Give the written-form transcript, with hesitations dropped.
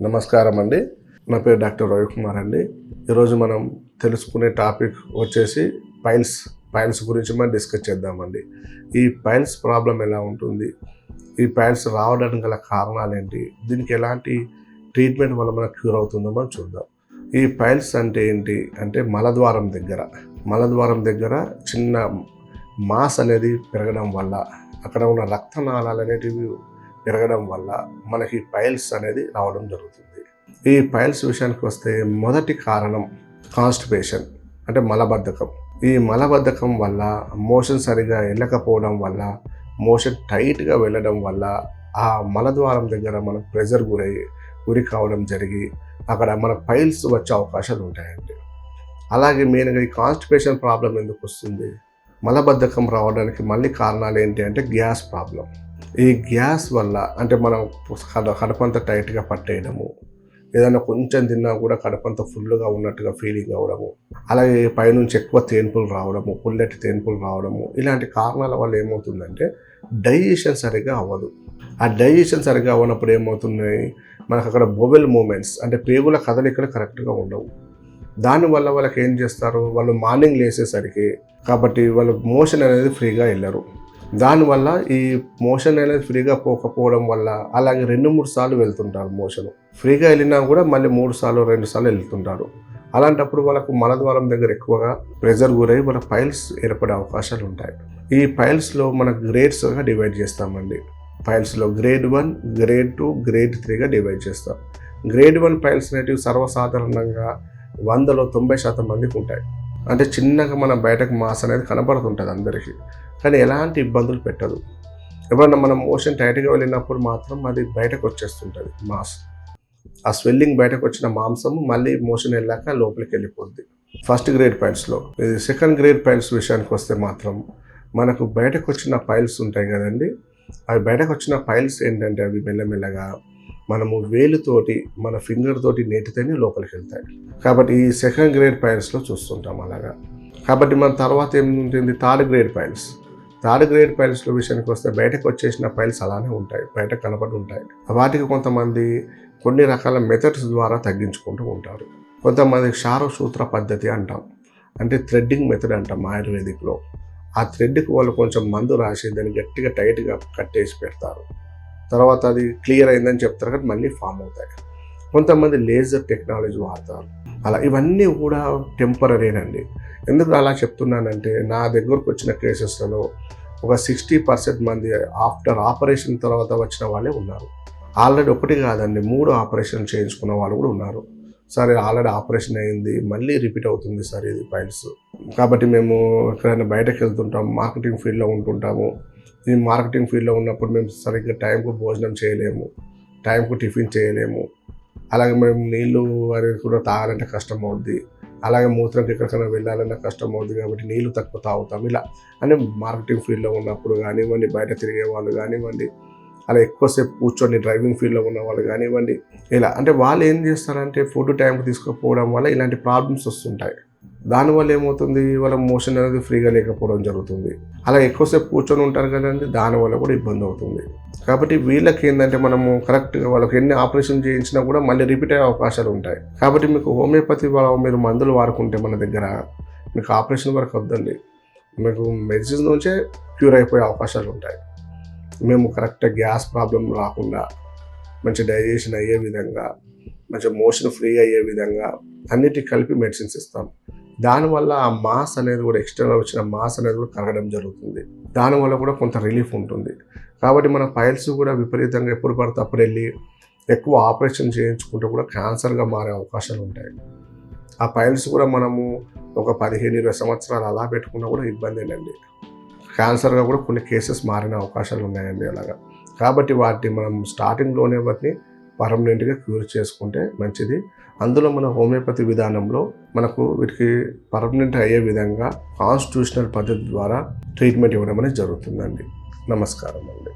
నమస్కారం అండి. నా పేరు డాక్టర్ రవికుమార్ అండి. ఈరోజు మనం తెలుసుకునే టాపిక్ వచ్చేసి పైల్స్ గురించి మనం డిస్కస్ చేద్దామండి. ఈ పైల్స్ ప్రాబ్లం ఎలా ఉంటుంది, ఈ పైల్స్ రావడానికి గల కారణాలు ఏంటి, దీనికి ఎలాంటి ట్రీట్మెంట్ వల్ల మనకు క్యూర్ అవుతుందో మనం చూద్దాం. ఈ పైల్స్ అంటే ఏంటి అంటే మలద్వారం దగ్గర చిన్న మాస్ అనేది పెరగడం వల్ల, అక్కడ ఉన్న రక్తనాళాలు అనేటివి పెరగడం వల్ల మనకి పైల్స్ అనేది రావడం జరుగుతుంది. ఈ పైల్స్ విషయానికి వస్తే మొదటి కారణం కాన్స్టిపేషన్ అంటే మలబద్ధకం. ఈ మలబద్ధకం వల్ల మోషన్ సరిగా వెళ్ళకపోవడం వల్ల, మోషన్ టైట్గా వెళ్ళడం వల్ల ఆ మలద్వారం దగ్గర మనం ప్రెజర్ గురి కావడం జరిగి అక్కడ మన పైల్స్ వచ్చే అవకాశాలు ఉంటాయండి. అలాగే మెయిన్గా ఈ కాన్స్టిపేషన్ ప్రాబ్లం ఎందుకు వస్తుంది, మలబద్ధకం రావడానికి మళ్ళీ కారణాలు ఏంటి అంటే గ్యాస్ ప్రాబ్లం. ఈ గ్యాస్ వల్ల అంటే మనం కడుపంతా టైట్గా పట్టేయడము, ఏదైనా కొంచెం తిన్నా కూడా కడుపంతా ఫుల్గా ఉన్నట్టుగా ఫీలింగ్ అవ్వడము, అలాగే పైనుంచి ఎక్కువ తేన్పులు రావడము, పుల్లటి తేన్పులు రావడము, ఇలాంటి కారణాల వల్ల ఏమవుతుందంటే డైజెషన్ సరిగ్గా అవ్వదు. ఆ డైజెషన్ సరిగ్గా అవ్వనప్పుడు ఏమవుతున్నాయి, మనకు అక్కడ బొవెల్ మూమెంట్స్ అంటే పేగుల కదలికలు కరెక్ట్గా ఉండవు. దానివల్ల వాళ్ళకి ఏం చేస్తారు, వాళ్ళు మార్నింగ్ లేసేసరికి కాబట్టి వాళ్ళు మోషన్ అనేది ఫ్రీగా వెళ్ళరు. దానివల్ల ఈ మోషన్ అనేది ఫ్రీగా పోకపోవడం వల్ల అలాగే 2-3 సార్లు వెళ్తుంటారు. మోషన్ ఫ్రీగా వెళ్ళినా కూడా మళ్ళీ 2 సార్లు వెళ్తుంటారు. అలాంటప్పుడు వాళ్ళకు మలద్వారం దగ్గర ఎక్కువగా ప్రెజర్ గురై వాళ్ళ పైల్స్ ఏర్పడే అవకాశాలు ఉంటాయి. ఈ పైల్స్లో మన గ్రేడ్స్గా డివైడ్ చేస్తామండి. పైల్స్లో గ్రేడ్ 1, గ్రేడ్ 2, గ్రేడ్ 3గా డివైడ్ చేస్తాం. గ్రేడ్ 1 పైల్స్ అనేటివి సర్వసాధారణంగా 100లో 90% మందికి ఉంటాయి. అంటే చిన్నగా మన బయటకు మాస్ అనేది కనబడుతుంటుంది అందరికీ, కానీ ఎలాంటి ఇబ్బందులు పెట్టదు. ఎప్పుడన్నా మనం మోషన్ టైట్గా వెళ్ళినప్పుడు మాత్రం అది బయటకు వచ్చేస్తుంటుంది మాస్. ఆ స్వెల్లింగ్ బయటకు వచ్చిన మాంసం మళ్ళీ మోషన్ వెళ్ళాక లోపలికి వెళ్ళిపోద్ది. ఫస్ట్ గ్రేడ్ పైల్స్లో. ఇది సెకండ్ గ్రేడ్ పైల్స్ విషయానికి వస్తే మాత్రం మనకు బయటకు వచ్చిన పైల్స్ ఉంటాయి కదండి, అవి బయటకు వచ్చిన పైల్స్ ఏంటంటే అవి మెల్లమెల్లగా మనము వేలుతోటి మన ఫింగర్ తోటి నేటితేనే లోపలికి వెళ్తాయి. కాబట్టి ఈ సెకండ్ గ్రేడ్ పైల్స్లో చూస్తుంటాం అలాగా. కాబట్టి మన తర్వాత ఏముంటుంది, థర్డ్ గ్రేడ్ పైల్స్లో విషయానికి వస్తే బయటకు వచ్చేసిన పైల్స్ అలానే ఉంటాయి, బయటకు కనబడి ఉంటాయి. వాటికి కొంతమంది కొన్ని రకాల మెథడ్స్ ద్వారా తగ్గించుకుంటూ ఉంటారు. కొంతమంది క్షారసూత్ర పద్ధతి అంటాం, అంటే థ్రెడ్డింగ్ మెథడ్ అంటాం ఆయుర్వేదిక్లో. ఆ థ్రెడ్కి వాళ్ళు కొంచెం మందు రాసి దాన్ని గట్టిగా టైట్గా కట్టేసి పెడతారు. తర్వాత అది క్లియర్ అయిందని చెప్తారు కానీ మళ్ళీ ఫామ్ అవుతాయి. కొంతమంది లేజర్ టెక్నాలజీ వాడతారు. అలా ఇవన్నీ కూడా టెంపరీనండి. ఎందుకు అలా చెప్తున్నానంటే నా దగ్గరకు వచ్చిన కేసెస్లలో ఒక 60% మంది ఆఫ్టర్ ఆపరేషన్ తర్వాత వచ్చిన వాళ్ళే ఉన్నారు. ఆల్రెడీ ఒకటి కాదండి 3 ఆపరేషన్ చేయించుకున్న వాళ్ళు కూడా ఉన్నారు. సరే ఆల్రెడీ ఆపరేషన్ అయింది, మళ్ళీ రిపీట్ అవుతుంది సార్ ఇది పైల్స్. కాబట్టి మేము ఎక్కడైనా బయటకు వెళ్తుంటాము, మార్కెటింగ్ ఫీల్డ్లో ఉంటుంటాము. ఈ మార్కెటింగ్ ఫీల్డ్లో ఉన్నప్పుడు మేము సరిగ్గా టైంకు భోజనం చేయలేము, టైంకు టిఫిన్ చేయలేము. అలాగే మేము నీళ్ళు అనేది కూడా తాగాలంటే కష్టం అవుద్ది, అలాగే మూత్రంకి ఎక్కడికైనా వెళ్ళాలన్నా కష్టం అవుద్ది. కాబట్టి నీళ్ళు తక్కువ తాగుతాం. ఇలా అంటే మార్కెటింగ్ ఫీల్డ్లో ఉన్నప్పుడు కానివ్వండి, బయట తిరిగే వాళ్ళు కానివ్వండి, అలా ఎక్కువసేపు కూర్చొని డ్రైవింగ్ ఫీల్డ్లో ఉన్న వాళ్ళు కానివ్వండి, ఇలా అంటే వాళ్ళు ఏం చేస్తారంటే ఫుడ్ టైంకి తీసుకోకపోవడం వల్ల ఇలాంటి ప్రాబ్లమ్స్ వస్తుంటాయి. దానివల్ల ఏమవుతుంది, వాళ్ళ మోషన్ అనేది ఫ్రీగా లేకపోవడం జరుగుతుంది. అలా ఎక్కువసేపు కూర్చొని ఉంటారు కదండి, దానివల్ల కూడా ఇబ్బంది అవుతుంది. కాబట్టి వీళ్ళకి ఏంటంటే మనము కరెక్ట్గా వాళ్ళకి ఎన్ని ఆపరేషన్ చేయించినా కూడా మళ్ళీ రిపీట్ అయ్యే అవకాశాలు ఉంటాయి. కాబట్టి మీకు హోమియోపతి మీరు మందులు వాడుకుంటే మన దగ్గర మీకు ఆపరేషన్ వరకు వద్దండి, మీకు మెడిసిన్స్ నుంచే క్యూర్ అయిపోయే అవకాశాలు ఉంటాయి. మేము కరెక్ట్గా గ్యాస్ ప్రాబ్లం రాకుండా, మంచి డైజెషన్ అయ్యే విధంగా, మంచి మోషన్ ఫ్రీ అయ్యే విధంగా అన్నిటికి కలిపి మెడిసిన్స్ ఇస్తాం. దానివల్ల ఆ మాస్ అనేది కూడా ఎక్స్టర్నల్ వచ్చిన మాస్ అనేది కూడా కరగడం జరుగుతుంది. దానివల్ల కూడా కొంత రిలీఫ్ ఉంటుంది. కాబట్టి మన పైల్స్ కూడా విపరీతంగా ఎప్పుడు పడితే అప్పుడు వెళ్ళి ఎక్కువ ఆపరేషన్ చేయించుకుంటే కూడా క్యాన్సర్గా మారే అవకాశాలు ఉంటాయి. ఆ పైల్స్ కూడా మనము ఒక 15-20 సంవత్సరాలు అలా పెట్టుకున్నా కూడా ఇబ్బంది ఏంటండి, క్యాన్సర్గా కూడా కొన్ని కేసెస్ మారిన అవకాశాలు ఉన్నాయండి అలాగా. కాబట్టి వాటిని మనం స్టార్టింగ్లోనే వాటిని పర్మనెంట్గా క్యూర్ చేసుకుంటే మంచిది. అందులో మన హోమియోపతి విధానంలో మనకు వీటికి పర్మనెంట్ అయ్యే విధంగా కాన్స్టిట్యూషనల్ పద్ధతి ద్వారా ట్రీట్మెంట్ ఇవ్వడం అనేది జరుగుతుందండి. నమస్కారం అండి.